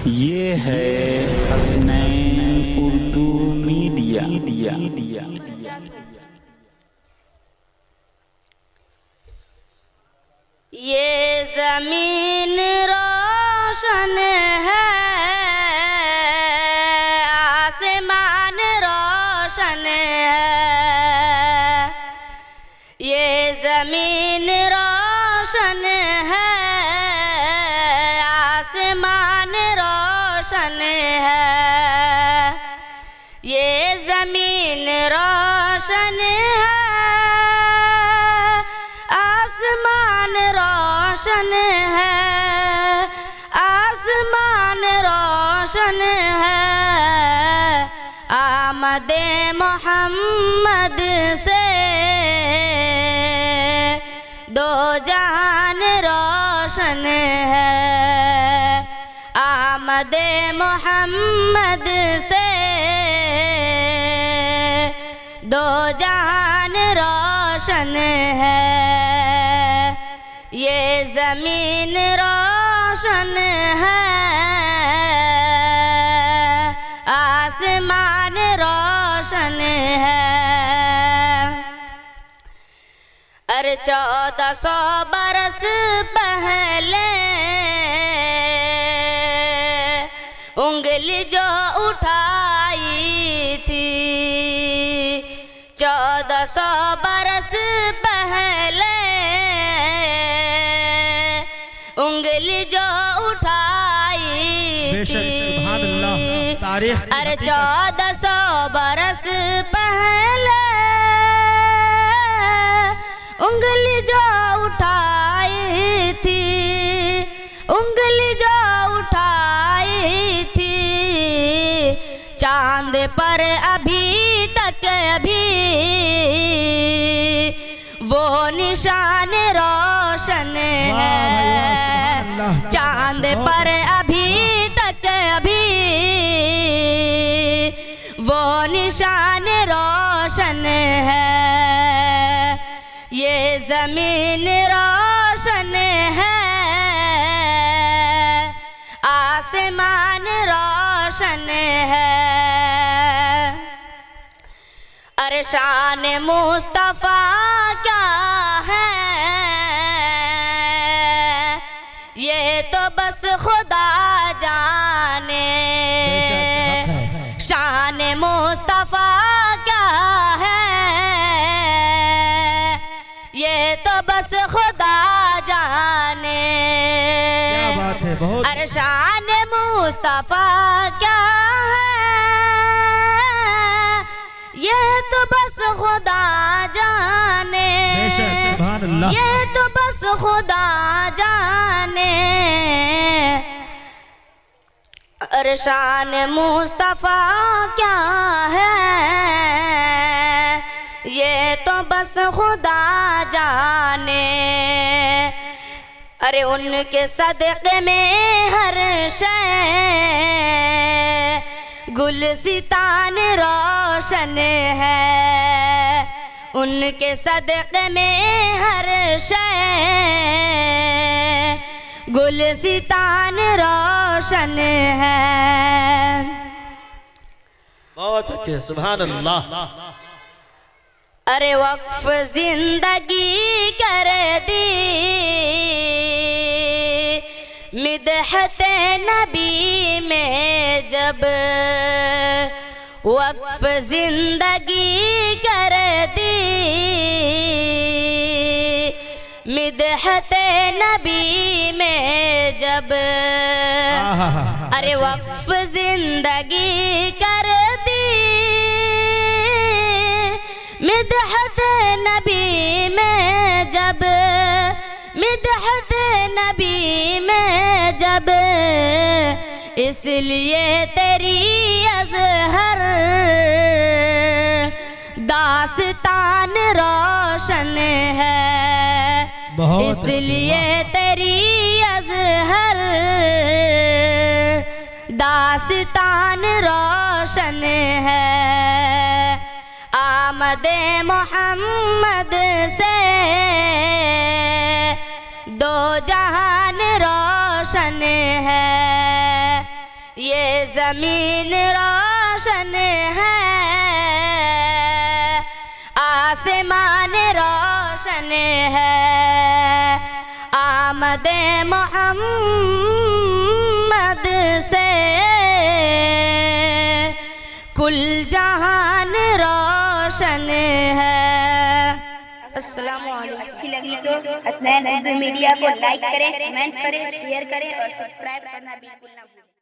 ये है हसनैन उर्दू मीडिया। ये ज़मीन रोशन है, आसमान रोशन है। ये ज़मीन रोशन है, आसमान रोशन है। ये ज़मीन रोशन है, आसमान रोशन है, आसमान रोशन है। आमदे मोहम्मद से दो जहान रोशन है। आमदे मोहम्मद से दो जहान रोशन है। ये ज़मीन रोशन है, आसमान रोशन है। अरे 1400 बरस पहले उंगली जो उठाई थी, 1400 बरस पहले उंगली जो उठाई थी। अरे 1400 बरस पहले उंगली जो उठाई थी, उंगली जो उठाई थी। चांद पर अभी तक वो निशान रोशन है। चांद पर अभी तक वो निशान रोशन है। ये ज़मीन रोशन है, आसमान रोशन है। अरे शान मुस्तफ़ा क्या है, ये तो बस खुदा जाने। शान मुस्तफ़ा क्या है, ये तो बस खुदा जाने। क्या बात है, बहुत। अरे शान मुस्तफ़ा क्या है, ये तो बस खुदा जाने। ये तो बस खुदा जाने। अरे शान मुस्तफ़ा क्या है, ये तो बस खुदा जाने। अरे उनके सदक़े में हर शय गुलसितान रोशन है। उनके सदक़े में हर शय गुलसितान रोशन है। बहुत अच्छे, सुभान अल्लाह। अरे वक्फ जिंदगी कर दी, मिदहते नबी में जब वक्फ जिंदगी कर दी, मिदहते नबी में जब। अरे वक्फ जिंदगी कर दी, मिदहत नबी में जब, मिदहत नबी में जब। इसलिए तेरी अज़हर दास्तान रोशन है। इसलिए तेरी अज़हर दास्तान रोशन है। आमदे मोहम्मद से दो जहान रोशन है। जमीन रोशन है, आसमान रोशन है, आमद मोहम्मद से कुल जहान रोशन है। अस्सलाम वालेकुम। अच्छी लगी तो हसनैन उर्दू मीडिया को लाइक करें, कमेंट करें, शेयर करें और सब्सक्राइब करना बिल्कुल ना भूलें।